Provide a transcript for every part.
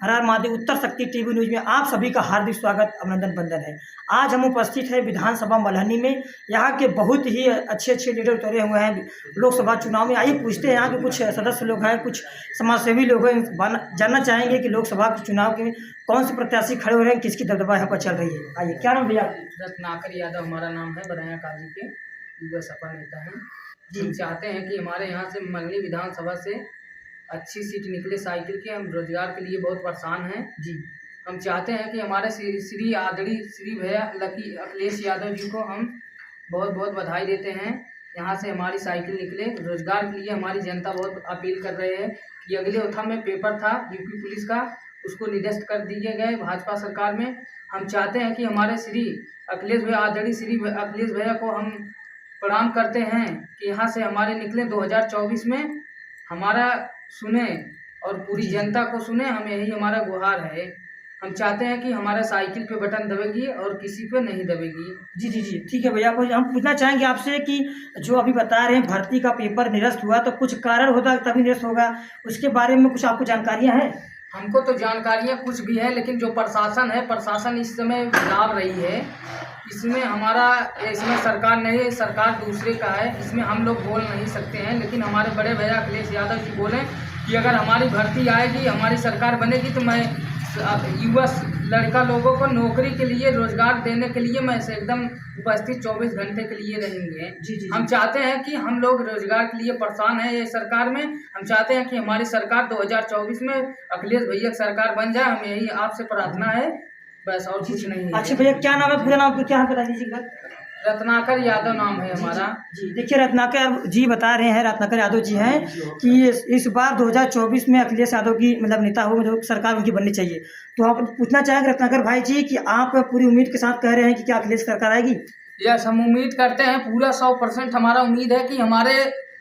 हर हर महादेव। उत्तर शक्ति TV news में आप सभी का हार्दिक स्वागत, अभिनंदन, वंदन है। आज हम उपस्थित हैं विधानसभा मल्हनी में। यहाँ के बहुत ही अच्छे अच्छे लीडर उतरे हुए हैं लोकसभा चुनाव में। आइए पूछते हैं, यहाँ के कुछ सदस्य लोग हैं, कुछ समाजसेवी लोग हैं, जानना चाहेंगे कि लोकसभा के चुनाव के कौन से प्रत्याशी खड़े हो रहे हैं, किसकी दबदबा यहाँ पर चल रही है। आइए, क्या नाम भैया? रत्नाकर यादव हमारा नाम है, बरैया काजी के युवा सपा नेता हैं। हम चाहते हैं कि हमारे यहाँ से मल्हनी विधानसभा से अच्छी सीट निकले साइकिल के। हम रोजगार के लिए बहुत परेशान हैं जी। हम चाहते हैं कि हमारे श्री आदरणीय श्री भैया लकी अखिलेश यादव जी को हम बहुत बहुत बधाई देते हैं। यहाँ से हमारी साइकिल निकले रोजगार के लिए। हमारी जनता बहुत अपील कर रहे हैं कि अगले ओथा में पेपर था यूपी पुलिस का, उसको निरस्त कर दिए गए भाजपा सरकार में। हम चाहते हैं कि हमारे श्री अखिलेश भैया आदरणीय श्री अखिलेश भैया को हम प्रणाम करते हैं कि यहाँ से हमारे निकले 2024 में हमारा सुने और पूरी जनता को सुने। हम यही हमारा गुहार है। हम चाहते हैं कि हमारा साइकिल पे बटन दबेगी और किसी पे नहीं दबेगी। जी जी जी, ठीक है भैया। हम पूछना चाहेंगे आपसे कि जो अभी बता रहे हैं भर्ती का पेपर निरस्त हुआ, तो कुछ कारण होता है तभी निरस्त होगा, उसके बारे में कुछ आपको जानकारियाँ हैं? हमको तो जानकारियाँ कुछ भी है, लेकिन जो प्रशासन है, प्रशासन इस समय दाब रही है। इसमें हमारा इसमें सरकार नहीं है, सरकार दूसरे का है, इसमें हम लोग बोल नहीं सकते हैं। लेकिन हमारे बड़े भैया अखिलेश यादव जी बोले कि अगर हमारी भर्ती आएगी, हमारी सरकार बनेगी, तो मैं युवा लड़का लोगों को नौकरी के लिए, रोजगार देने के लिए मैं एकदम उपस्थित 24 घंटे के लिए रहेंगे। जी। हम चाहते हैं कि हम लोग रोजगार के लिए परेशान हैं ये सरकार में। हम चाहते हैं कि हमारी सरकार 2024 में अखिलेश भैया की सरकार बन जाए। हम यही आपसे प्रार्थना है, बस और कुछ नहीं है। अच्छा भैया, क्या नाम है? पूरा नाम क्या बता दीजिएगा। रत्नाकर यादव नाम है हमारा जी। देखिए, रत्नाकर जी बता रहे हैं, रत्नाकर यादव जी हैं कि इस बार 2024 में अखिलेश यादव की मतलब नेता हो, जो सरकार उनकी बननी चाहिए। तो आप पूछना चाहेंगे रत्नाकर भाई जी कि आप पूरी उम्मीद के साथ कह रहे हैं कि क्या अखिलेश सरकार आएगी? यस, हम उम्मीद करते हैं, पूरा 100% हमारा उम्मीद है कि हमारे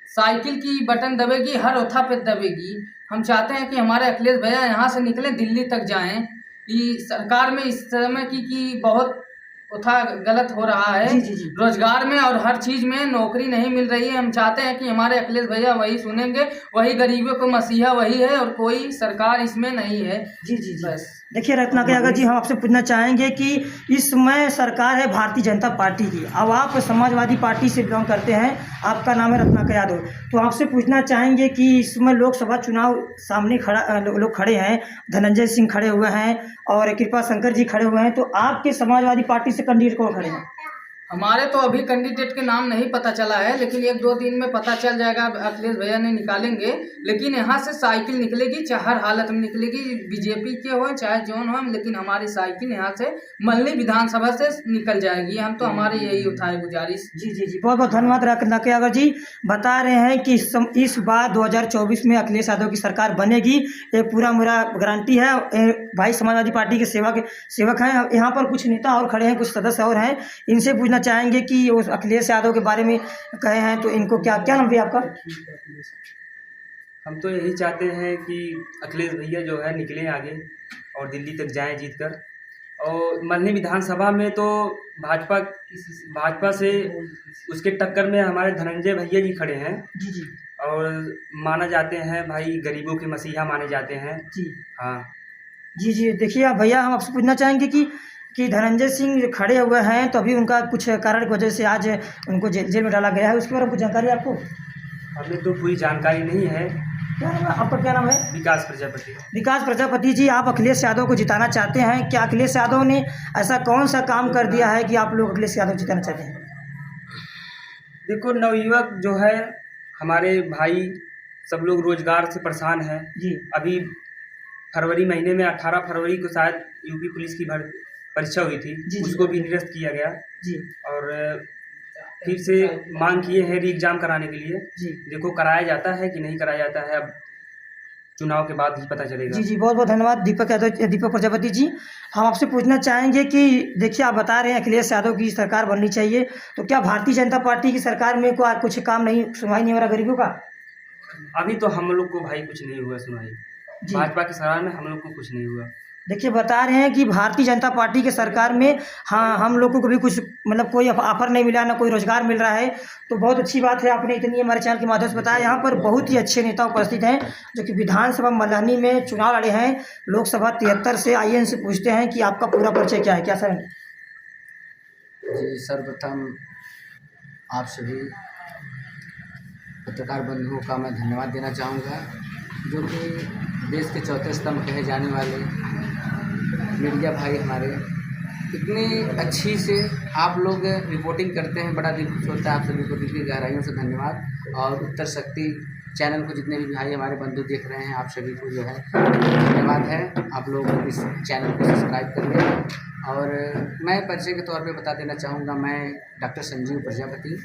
साइकिल की बटन दबेगी, हर ओथा पे दबेगी। हम चाहते हैं कि हमारे अखिलेश भैया यहाँ से निकले, दिल्ली तक जाएं। कि सरकार में इस समय की बहुत उठा गलत हो रहा है। जी। रोजगार में और हर चीज में नौकरी नहीं मिल रही है। हम चाहते हैं कि हमारे अखिलेश भैया वही सुनेंगे, वही गरीबों को मसीहा वही है, और कोई सरकार इसमें नहीं है। जी। बस देखिए रत्नाकर यादव जी, हम आपसे पूछना चाहेंगे कि इस समय सरकार है भारतीय जनता पार्टी की, अब आप समाजवादी पार्टी से बिलोंग करते हैं, आपका नाम है रत्नाकर यादव। तो आपसे पूछना चाहेंगे कि इस समय लोकसभा चुनाव सामने लोग खड़े हैं, धनंजय सिंह खड़े हुए हैं और कृपा शंकर जी खड़े हुए हैं, तो आपके समाजवादी पार्टी से कैंडिडेट कौन खड़े हैं? हमारे तो अभी कैंडिडेट के नाम नहीं पता चला है, लेकिन 1-2 दिन में पता चल जाएगा। अखिलेश भैया ने निकालेंगे, लेकिन यहाँ से साइकिल निकलेगी, चाहे हर हालत में निकलेगी, बीजेपी के हो चाहे जौन हो, लेकिन हमारी साइकिल यहाँ से मल्हनी विधानसभा से निकल जाएगी। हम तो हमारे यही उठाए गुजारिश। जी, बहुत बहुत धन्यवाद रत्नाकर यादव जी। बता रहे हैं कि इस बार 2024 में अखिलेश यादव की सरकार बनेगी, ये पूरा मेरा गारंटी है। भाई समाजवादी पार्टी के सेवक हैं। यहाँ पर कुछ नेता और खड़े हैं, कुछ सदस्य और हैं, इनसे पूछना चाहेंगे कि वो अखिलेश यादव के बारे में कहे हैं, तो इनको क्या नाम भी आपका? हम तो यही चाहते हैं कि अखिलेश भैया जो है निकलें आगे और दिल्ली तक जाएं जीतकर। और मल्हनी विधानसभा में तो भाजपा से उसके टक्कर में हमारे धनंजय भैया जी खड़े हैं। जी। और माना जाते हैं भाई, गरीबों के मसीहा माने जाते हैं जी। हाँ जी। देखिए भैया, हम आपसे पूछना चाहेंगे कि धनंजय सिंह खड़े हुए हैं, तो अभी उनका कुछ कारण की वजह से आज उनको जेल में डाला गया है, उसके बारे में कुछ जानकारी है आपको? हमें तो पूरी जानकारी नहीं है। क्या नाम है आपका? क्या नाम है? विकास प्रजापति। विकास प्रजापति जी, आप अखिलेश यादव को जिताना चाहते हैं, क्या अखिलेश यादव ने ऐसा कौन सा काम कर दिया है कि आप लोग अखिलेश यादव जिताना चाहते हैं? देखो, नवयुवक जो है हमारे भाई, सब लोग रोजगार से परेशान हैं जी। अभी फरवरी महीने में 18 फरवरी को शायद यूपी पुलिस की परीक्षा हुई थी। जी। उसको भी निरस्त किया गया जी। और फिर से मांग किए हैं री एग्जाम कराने के लिए। जी। देखो कराया जाता है कि नहीं कराया जाता है, अब चुनाव के बाद ही पता चलेगा। जी, बहुत बहुत धन्यवाद दीपक प्रजापति जी। हम आपसे पूछना चाहेंगे कि देखिए, आप बता रहे हैं अखिलेश यादव की सरकार बननी चाहिए, तो क्या भारतीय जनता पार्टी की सरकार में कुछ काम नहीं, सुनवाई नहीं हो रहा गरीबों का? अभी तो हम लोग को भाई कुछ नहीं हुआ सुनाई। भाजपा की सरकार में हम लोग को कुछ नहीं हुआ। देखिए बता रहे हैं कि भारतीय जनता पार्टी के सरकार में हाँ हम लोगों को भी कुछ मतलब कोई ऑफर नहीं मिला, ना कोई रोजगार मिल रहा है। तो बहुत अच्छी बात है, आपने इतनी हमारे चैनल के माध्यम से बताया। यहाँ पर बहुत ही अच्छे नेता उपस्थित हैं जो कि विधानसभा मल्हनी में चुनाव लड़े हैं, लोकसभा 73 से। आइए इनसे पूछते हैं कि आपका पूरा परिचय क्या है, क्या सर? जी, सर्वप्रथम आप सभी पत्रकार बंधुओं का मैं धन्यवाद देना चाहूँगा, जो कि देश के चौथे स्तंभ कहे जाने वाले मीडिया भाई हमारे इतनी अच्छी से आप लोग रिपोर्टिंग करते हैं। बड़ा दिल खुश होता है, आप सभी को दिल की गहराइयों से धन्यवाद। और उत्तर शक्ति चैनल को जितने भी भाई हमारे बंधु देख रहे हैं, आप सभी को जो है धन्यवाद है। आप लोग इस चैनल को सब्सक्राइब करिए। और मैं परिचय के तौर पे बता देना चाहूँगा, मैं डॉक्टर संजीव प्रजापति,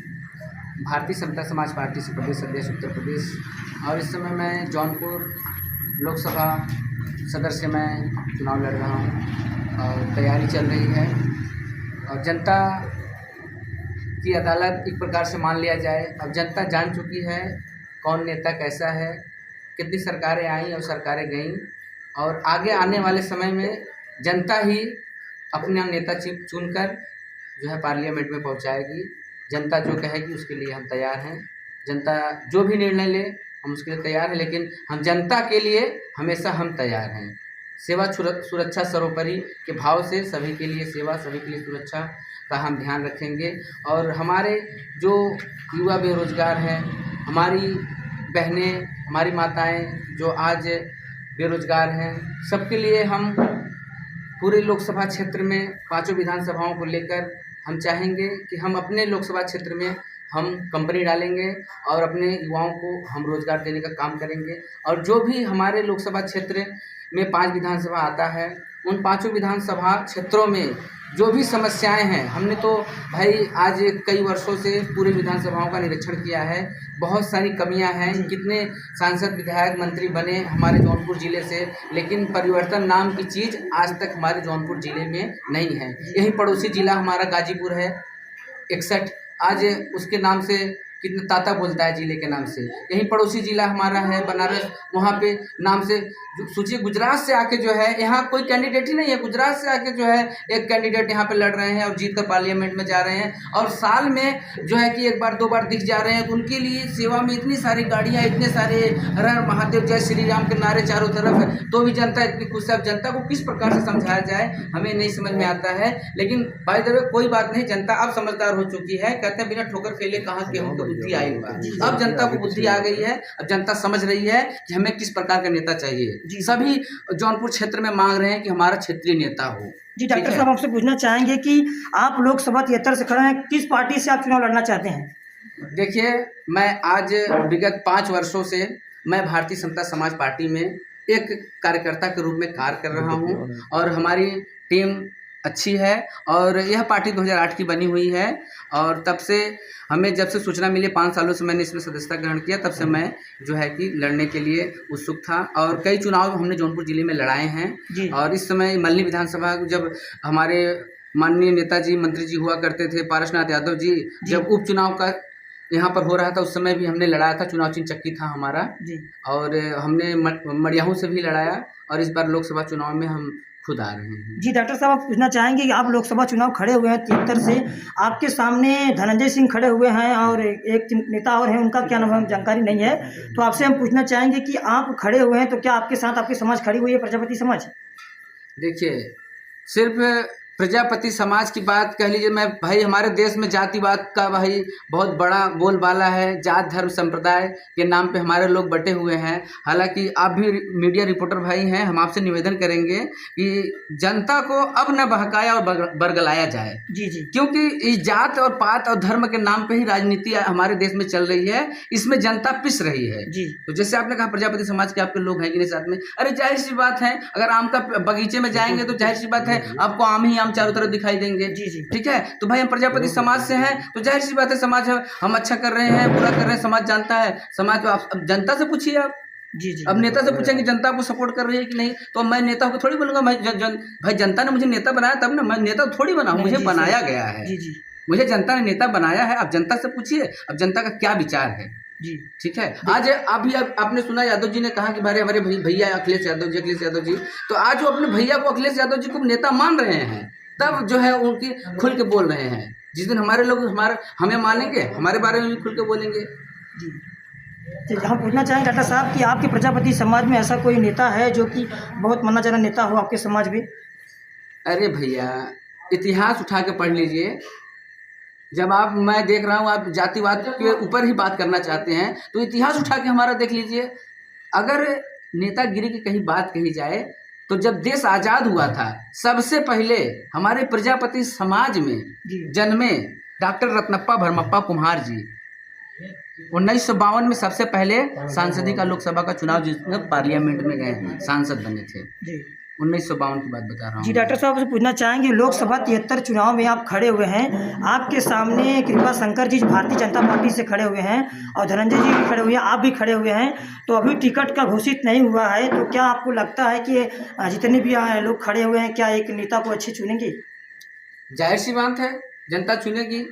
भारतीय समता समाज पार्टी से प्रदेश अध्यक्ष उत्तर प्रदेश, और इस समय मैं जौनपुर लोकसभा सदर से मैं चुनाव लड़ रहा हूँ और तैयारी चल रही है। और जनता की अदालत एक प्रकार से मान लिया जाए, अब जनता जान चुकी है कौन नेता कैसा है, कितनी सरकारें आई और सरकारें गईं, और आगे आने वाले समय में जनता ही अपना नेता चुनकर जो है पार्लियामेंट में पहुंचाएगी। जनता जो कहेगी उसके लिए हम तैयार हैं। जनता जो भी निर्णय ले हम उसके लिए तैयार हैं, लेकिन हम जनता के लिए हमेशा हम तैयार हैं। सेवा सुरक्षा सर्वोपरि के भाव से सभी के लिए सेवा, सभी के लिए सुरक्षा का हम ध्यान रखेंगे। और हमारे जो युवा बेरोजगार हैं, हमारी बहनें, हमारी माताएं जो आज बेरोजगार हैं, सबके लिए हम पूरे लोकसभा क्षेत्र में पांचों विधानसभाओं को लेकर हम चाहेंगे कि हम अपने लोकसभा क्षेत्र में हम कंपनी डालेंगे और अपने युवाओं को हम रोजगार देने का काम करेंगे। और जो भी हमारे लोकसभा क्षेत्र में 5 विधानसभा आता है, उन 5 विधानसभा क्षेत्रों में जो भी समस्याएं हैं, हमने तो भाई आज कई वर्षों से पूरे विधानसभाओं का निरीक्षण किया है, बहुत सारी कमियां हैं। कितने सांसद, विधायक, मंत्री बने हमारे जौनपुर ज़िले से, लेकिन परिवर्तन नाम की चीज़ आज तक हमारे जौनपुर ज़िले में नहीं है। यही पड़ोसी ज़िला हमारा गाजीपुर है, 61, आज उसके नाम से कितना ताता बोलता है ज़िले के नाम से। यहीं पड़ोसी ज़िला हमारा है बनारस, वहाँ पे नाम से सोचिए गुजरात से आके जो है, यहाँ कोई कैंडिडेट ही नहीं है, गुजरात से आके जो है एक कैंडिडेट यहाँ पे लड़ रहे हैं और जीत कर पार्लियामेंट में जा रहे हैं, और साल में जो है कि 1 बार 2 बार दिख जा रहे हैं। तो उनके लिए सेवा में इतनी सारी गाड़ियाँ, इतने सारे हर हर महादेव जय श्री राम के नारे चारों तरफ है, तो भी जनता इतनी खुश है। अब जनता को किस प्रकार से समझाया जाए हमें नहीं समझ में आता है, लेकिन बाय द वे कोई बात नहीं, जनता अब समझदार हो चुकी है। कहते हैं बिना ठोकर खेले कहाँ गेहूं की बुद्धि आई बा। अब जनता को बुद्धि आ गई है, अब जनता समझ रही है कि हमें किस प्रकार का नेता चाहिए। सभी जौनपुर क्षेत्र में मांग रहे हैं कि हमारा क्षेत्रीय नेता हो। जी डॉक्टर साहब, आपसे पूछना चाहेंगे कि आप लोकसभा 73 से खड़े हैं, किस पार्टी से आप चुनाव लड़ना चाहते हैं? देखिए, मैं आज विगत 5 वर्षों से मैं भारतीय समता समाज पार्टी में एक कार्यकर्ता के रूप में कार्य कर रहा हूं, और हमारी टीम अच्छी है, और यह पार्टी 2008 की बनी हुई है। और तब से हमें जब से सूचना मिली, 5 सालों से मैंने इसमें सदस्यता ग्रहण किया, तब से मैं जो है कि लड़ने के लिए उत्सुक था, और कई चुनाव हमने जौनपुर ज़िले में लड़ाए हैं। और इस समय मल्हनी विधानसभा जब हमारे माननीय नेताजी मंत्री जी हुआ करते थे, पारसनाथ यादव जी, जब उपचुनाव का यहाँ पर हो रहा था, उस समय भी हमने लड़ाया था। चुनाव चिन्ह चक्की था हमारा, और हमने मड़ियाहू से भी लड़ाया, और इस बार लोकसभा चुनाव में हम खुद आ रहे हैं। जी डॉक्टर साहब, आप पूछना चाहेंगे कि आप लोकसभा चुनाव खड़े हुए हैं 73 से, आपके सामने धनंजय सिंह खड़े हुए हैं और एक नेता और हैं, उनका क्या नाम है जानकारी नहीं है, तो आपसे हम पूछना चाहेंगे कि आप खड़े हुए हैं तो क्या आपके साथ आपकी समाज खड़ी हुई है, प्रजापति समाज? देखिए, सिर्फ प्रजापति समाज की बात कह लीजिए, मैं भाई हमारे देश में जातिवाद का भाई बहुत बड़ा बोलबाला है, जात धर्म संप्रदाय के नाम पे हमारे लोग बटे हुए हैं। हालांकि आप भी मीडिया रिपोर्टर भाई हैं, हम आपसे निवेदन करेंगे कि जनता को अब न बहकाया और बरगलाया जाए। जी, क्योंकि इस जात और पात और धर्म के नाम पे ही राजनीति हमारे देश में चल रही है, इसमें जनता पिस रही है। तो जैसे आपने कहा प्रजापति समाज के आपके लोग हैं कि नहीं साथ में, अरे जाहिर सी बात है, अगर आम का बगीचे में जाएंगे तो जाहिर सी बात है आपको आम ही चारों तरफ दिखाई देंगे। ठीक है, तो भाई हम प्रजापति समाज से हैं, तो जाहिर सी बात है समाज हम अच्छा कर रहे हैं, बुरा कर रहे हैं, समाज जानता है। समाज तो आप अब जनता से पूछिए, आप अब नेता से पूछेंगे जनता आपको सपोर्ट कर रही है कि नहीं, तो अब मैं नेता को थोड़ी बोलूंगा भाई जनता ने मुझे नेता बनाया तब ना, मैं नेता थोड़ी बना, मुझे बनाया गया है, मुझे जनता ने नेता बनाया है। अब जनता से पूछिए अब जनता का क्या विचार है। जी ठीक है। आज अभी आपने सुना यादव जी ने कहा कि हमारे भैया अखिलेश यादव जी, तो आज वो अपने भैया को अखिलेश यादव जी को नेता मान रहे हैं, तब जो है उनकी खुल के बोल रहे हैं। जिस दिन हमारे लोग हमें मानेंगे, हमारे बारे में भी खुल के बोलेंगे। जी जी, हम पूछना चाहेंगे डॉक्टर साहब कि आपके प्रजापति समाज में ऐसा कोई नेता है जो कि बहुत माना जाना नेता हो आपके समाज में? अरे भैया, इतिहास उठा के पढ़ लीजिए। जब मैं देख रहा हूँ आप जातिवाद के ऊपर ही बात करना चाहते हैं, तो इतिहास उठा के हमारा देख लीजिए। अगर नेतागिरी की कहीं बात कही जाए तो जब देश आज़ाद हुआ था, सबसे पहले हमारे प्रजापति समाज में जन्मे डॉक्टर रत्नप्पा भरमप्पा कुम्हार जी 1952 में सबसे पहले सांसदीय का लोकसभा का चुनाव जिसमें पार्लियामेंट में गए, सांसद बने थे। 1952 की बात बता रहा हूँ। जी डॉक्टर साहब से पूछना चाहेंगे, लोकसभा 73 चुनाव में आप खड़े हुए हैं, आपके सामने कृपा शंकर जी भारतीय जनता पार्टी से खड़े हुए हैं और धनंजय जी भी खड़े हुए हैं, आप भी खड़े हुए हैं, तो अभी टिकट का घोषित नहीं हुआ है, तो क्या आपको लगता है कि जितने भी लोग खड़े हुए हैं क्या एक नेता को अच्छे चुनेंगे? जाहिर सी बात है, जनता चुनेगी।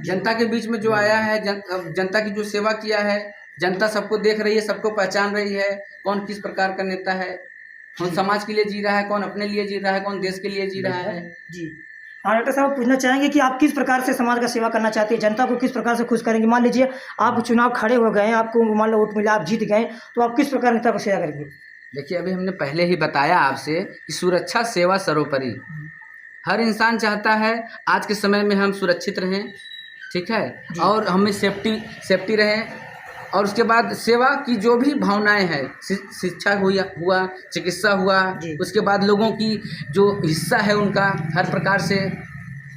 जनता के बीच में जो आया है, जनता की जो सेवा किया है, जनता सबको देख रही है, सबको पहचान रही है कौन किस प्रकार का नेता है, कौन समाज के लिए जी रहा है, कौन अपने लिए जी रहा है, कौन देश के लिए जी रहा है। जी हाँ डॉक्टर साहब पूछना चाहेंगे कि आप किस प्रकार से समाज का सेवा करना चाहते हैं, जनता को किस प्रकार से खुश करेंगे? मान लीजिए आप चुनाव खड़े हो गए, आपको मान लो वोट मिला, आप जीत गए, तो आप किस प्रकार नेता को सेवा करेंगे? देखिए, अभी हमने पहले ही बताया आपसे कि सुरक्षा सेवा सर्वोपरि। हर इंसान चाहता है आज के समय में हम सुरक्षित रहें, ठीक है, और हमें सेफ्टी रहे, और उसके बाद सेवा की जो भी भावनाएं हैं, शिक्षा हुआ, चिकित्सा हुआ, उसके बाद लोगों की जो हिस्सा है उनका हर प्रकार से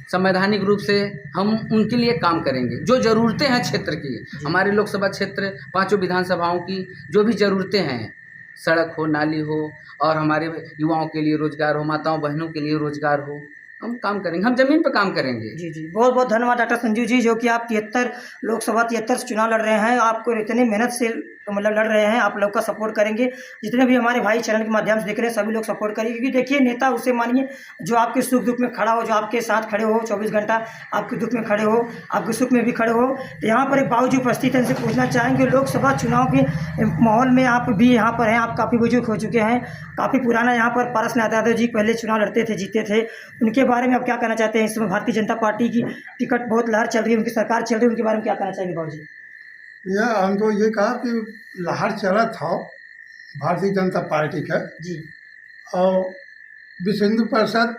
संवैधानिक रूप से हम उनके लिए काम करेंगे। जो ज़रूरतें हैं क्षेत्र की, हमारे लोकसभा क्षेत्र 5 विधानसभाओं की जो भी ज़रूरतें हैं, सड़क हो, नाली हो, और हमारे युवाओं के लिए रोजगार हो, माताओं बहनों के लिए रोजगार हो, हम काम करेंगे, हम जमीन पर काम करेंगे। जी जी, बहुत बहुत धन्यवाद डॉक्टर संजीव जी, जो कि आप 73 लोकसभा 73 चुनाव लड़ रहे हैं, आपको इतने मेहनत से मतलब लड़ रहे हैं, आप लोग का सपोर्ट करेंगे। जितने भी हमारे भाई चैनल के माध्यम से देख रहे हैं सभी लोग सपोर्ट करेंगे, क्योंकि देखिए नेता उसे मानिए जो आपके सुख दुख में खड़ा हो, जो आपके साथ खड़े हो, 24 घंटा आपके दुख में खड़े हो, आपके सुख में भी खड़े हो। तो यहाँ पर एक बाबूजी उपस्थित हैं, इनसे पूछना चाहेंगे लोकसभा चुनाव के माहौल में आप भी यहाँ पर हैं, आप काफ़ी बुजुर्ग हो चुके हैं, काफ़ी पुराना यहाँ पर पारसनाथ यादव जी पहले चुनाव लड़ते थे, जीते थे, उनके बारे में आप क्या कहना चाहते हैं? इस समय भारतीय जनता पार्टी की टिकट बहुत लहर चल रही है, उनकी सरकार चल रही है, उनके बारे में क्या कहना चाहेंगे बाबूजी? यह हम तो ये कहा कि लहर चला था भारतीय जनता पार्टी का जी, और विश्व हिंदू परिषद,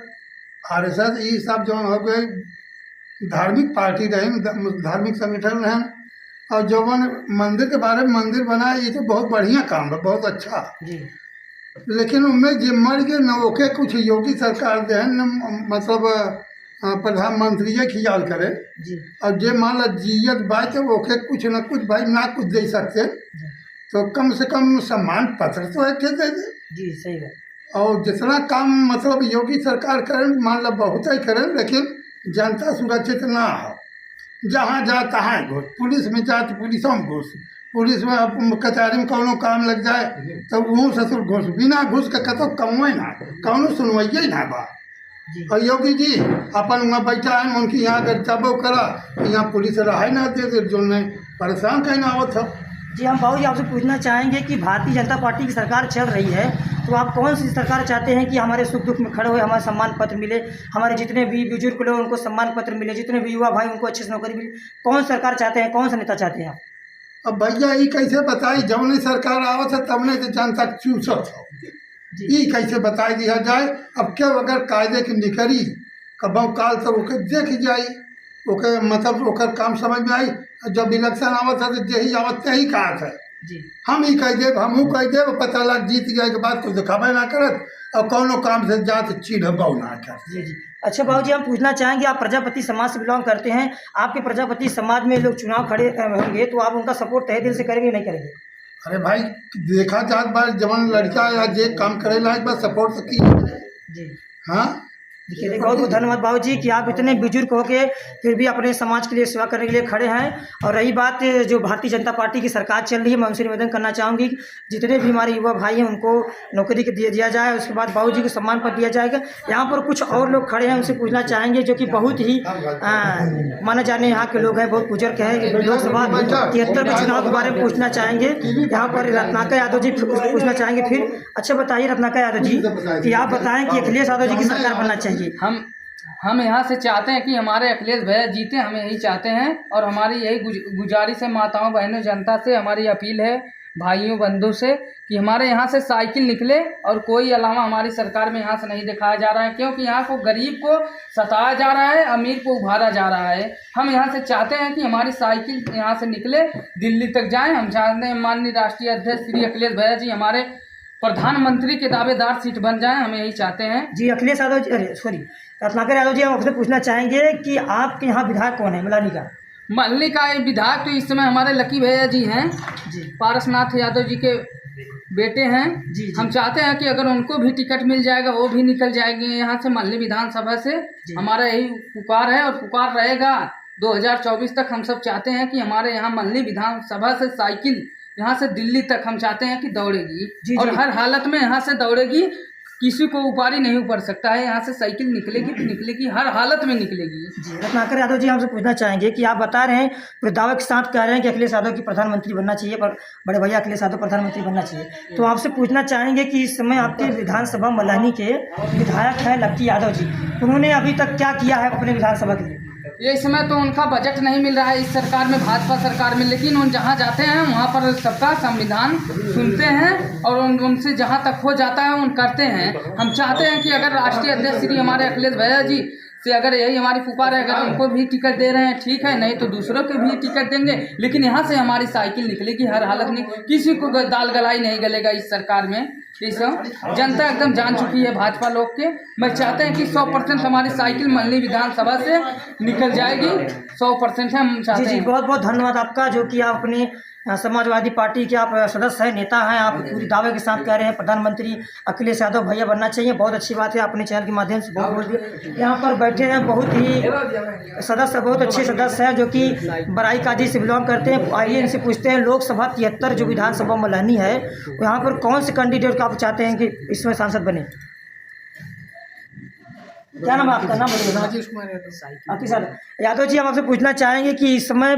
RSS, ये सब जो हो गए धार्मिक पार्टी रहे, धार्मिक संगठन रहे, और जो मंदिर के बारे में मंदिर बनाए, ये तो बहुत बढ़िया काम है, बहुत अच्छा जी। लेकिन उनमें जे मर गए न ओके कुछ योगी सरकार जो है न, मतलब प्रधानमंत्री ख्याल करे जी, और जे मान लो जियत बात है ओके कुछ न कुछ भाई ना कुछ दे सकते, तो कम से कम सम्मान पत्र तो है के दे दे। जी सही है। और जितना काम मतलब योगी सरकार करें, मान लो बहुत ही करें, लेकिन जनता सुरक्षित ना हो। जहाँ जा तहाँ घुस, पुलिस में जा तो पुलिसों में घुस, पुलिस में कचहरी में कौनो काम लग जाए तो वहाँ ससुर घुस, बिना घुस के कतो कौए ना, कौनो सुनवाइए ना बा। और योगी जी अपन वहाँ बैठा है, उनकी यहाँ अगर चाबो करा यहाँ पुलिस रहा ना दे जो नहीं परेशान कहीं ना आवत हो। जी हम बाबू जी आपसे पूछना चाहेंगे कि भारतीय जनता पार्टी की सरकार चल रही है, तो आप कौन सी सरकार चाहते हैं कि हमारे सुख दुख में खड़े हुए हमारे सम्मान पत्र मिले, हमारे जितने भी बुजुर्ग लोग उनको सम्मान पत्र मिले, जितने भी युवा भाई उनको अच्छी से नौकरी मिले, कौन सरकार चाहते हैं, कौन सा नेता चाहते हैं आप? अब भैया ये कैसे बताई, जब नहीं सरकार आवत है तब नहीं तो जनता चूसत हो, ये कैसे बताई दिया जाए। अब क्या अगर कायदे की निकरी कब काल तो ओके देख जाई, ओके मतलब ओकर काम समझ में आई। जब इलेक्शन आवत है तो जही आवत तही कहा था जी, हम ही कह देव, हमहूँ कह देव, पता लग जीत गए के बाद कुछ दिखावे ना करत और कौनो काम से जात चिढ़बो ना कर। जी जी। अच्छा बाबू जी हम पूछना चाहेंगे, आप प्रजापति समाज से बिलोंग करते हैं, आपके प्रजापति समाज में लोग चुनाव खड़े होंगे तो आप उनका सपोर्ट तहे दिल से करेंगे नहीं करेंगे? अरे भाई देखा जात बार जवान लड़का या जे काम करेला एक बार सपोर्ट तो की जी हाँ, देखिए बहुत बहुत धन्यवाद बाबू जी कि आप इतने बुजुर्ग हो के फिर भी अपने समाज के लिए सेवा करने के लिए खड़े हैं। और रही बात जो भारतीय जनता पार्टी की सरकार चल रही है, मैं उनसे निवेदन करना चाहूँगी जितने भी हमारे युवा भाई हैं उनको नौकरी दिया जाए, उसके बाद बाबू जी को सम्मान पत्र दिया जाएगा। यहाँ पर कुछ और लोग खड़े हैं, उनसे पूछना चाहेंगे जो कि बहुत ही माने जाने यहाँ के लोग हैं, बहुत बुजुर्ग हैं। लोकसभा 73 के चुनाव के बारे में पूछना चाहेंगे। यहाँ पर रत्नाकर यादव जी पूछना चाहेंगे। फिर अच्छा बताइए रत्नाकर यादव जी कि आप बताएं कि अखिलेश यादव जी की सरकार बनना चाहिए। हम यहाँ से चाहते हैं कि हमारे अखिलेश भैया जीते, हम यही चाहते हैं। और हमारी यही गुजारिश है माताओं बहनों जनता से, हमारी अपील है भाइयों बंधुओं से कि हमारे यहाँ से साइकिल निकले और कोई अलावा हमारी सरकार में यहाँ से नहीं दिखाया जा रहा है, क्योंकि यहाँ को गरीब को सताया जा रहा है, अमीर को उभारा जा रहा है। हम यहाँ से चाहते हैं कि हमारी साइकिल यहाँ से निकले, दिल्ली तक जाएँ। हम चाहते हैं माननीय राष्ट्रीय अध्यक्ष श्री अखिलेश भैया जी हमारे प्रधानमंत्री के दावेदार सीट बन जाएं, हम यही चाहते हैं जी। अखिलेश यादव जी, अरे सॉरी रत्नाकर यादव जी, हम आपसे पूछना चाहेंगे कि आपके यहाँ विधायक कौन है मल्हानी का? मल्हानी का विधायक तो इस समय हमारे लकी भैया जी हैं जी, पारसनाथ यादव जी के बेटे हैं जी। हम चाहते हैं कि अगर उनको भी टिकट मिल जाएगा वो भी निकल जाएंगे यहाँ से मल्हानी विधानसभा से। हमारा यही पुकार है और पुकार रहेगा 2024 तक। हम सब चाहते हैं कि हमारे यहाँ मल्हानी विधानसभा से साइकिल यहाँ से दिल्ली तक हम चाहते हैं कि दौड़ेगी और हर हालत में यहाँ से दौड़ेगी, किसी को ऊपारी नहीं ऊपर सकता है। यहाँ से साइकिल निकलेगी तो निकलेगी, हर हालत में निकलेगी जी। रत्नाकर यादव जी, हमसे पूछना चाहेंगे कि आप बता रहे हैं, पूरे दावे के साथ कह रहे हैं कि अखिलेश यादव की प्रधानमंत्री बनना चाहिए, पर बड़े भैया अखिलेश यादव प्रधानमंत्री बनना चाहिए। तो आपसे पूछना चाहेंगे कि इस समय आपके विधानसभा मल्हानी के विधायक हैं लक्की यादव जी, उन्होंने अभी तक क्या किया है अपने विधानसभा के लिए? ये इस समय तो उनका बजट नहीं मिल रहा है इस सरकार में, भाजपा सरकार में, लेकिन उन जहाँ जाते हैं वहाँ पर सबका संविधान सुनते हैं और उनसे जहाँ तक हो जाता है उन करते हैं। हम चाहते हैं कि अगर राष्ट्रीय अध्यक्ष श्री हमारे अखिलेश भैया जी से अगर यही हमारी पुकार है, अगर उनको भी टिकट दे रहे हैं ठीक है, नहीं तो दूसरों को भी टिकट देंगे, लेकिन यहाँ से हमारी साइकिल निकलेगी हर हालत में। किसी को दाल गलाई नहीं गलेगा इस सरकार में। ये सब जनता एकदम जान चुकी है भाजपा लोग के। मैं चाहते हैं कि 100% हमारी साइकिल मल्हानी विधानसभा से निकल जाएगी, 100% है हम चाहते हैं। बहुत बहुत धन्यवाद आपका जो कि आप अपने समाजवादी पार्टी के आप सदस्य हैं, नेता हैं। आप पूरी दावे के साथ कह रहे हैं प्रधानमंत्री अखिलेश यादव भैया बनना चाहिए। बहुत अच्छी बात है, अपने चैनल के माध्यम से बहुत बोल दिया। यहाँ पर बैठे हैं बहुत ही सदस्य, बहुत अच्छे सदस्य हैं जो कि बराई काजी से बिलोंग करते हैं। आइए इनसे पूछते हैं, लोकसभा 73 जो विधानसभा मल्हानी है, यहाँ पर कौन से कैंडिडेट को आप चाहते हैं कि इसमें सांसद बने? क्या नाम है आपका? नाम बोलिए। राजेश कुमार यादव। आपके साथ यादव जी, हम आपसे पूछना चाहेंगे कि इस समय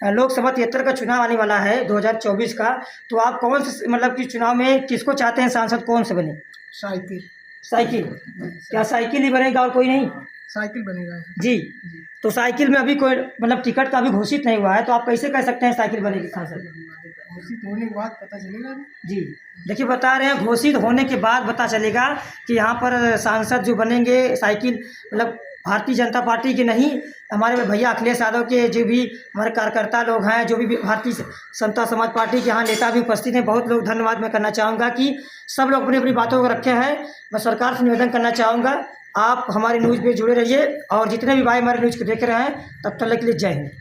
लोकसभा 73 का चुनाव आने वाला है 2024 का, तो आप कौन से मतलब कि चुनाव में किसको चाहते हैं सांसद, कौन से बने? साइकिल। साइकिल? क्या साइकिल ही बनेगा और कोई नहीं? साइकिल बनेगा जी। तो साइकिल में अभी कोई मतलब टिकट का अभी घोषित नहीं हुआ है, तो आप कैसे कह सकते हैं साइकिल बनेगी सांसद? घोषित होने के बाद पता चलेगा जी। देखिए बता रहे हैं घोषित होने के बाद पता चलेगा कि यहाँ पर सांसद जो बनेंगे साइकिल मतलब भारतीय जनता पार्टी के नहीं, हमारे भैया अखिलेश यादव के जो भी हमारे कार्यकर्ता लोग हैं, जो भी भारतीय जनता समाज पार्टी के यहाँ नेता भी उपस्थित हैं। बहुत लोग धन्यवाद मैं करना चाहूँगा कि सब लोग अपनी अपनी बातों को रखे हैं। मैं सरकार से निवेदन करना चाहूँगा, आप हमारे न्यूज़ पे जुड़े रहिए और जितने भी भाई हमारे न्यूज़ को देख रहे हैं तब तक के लिए जय हिंद।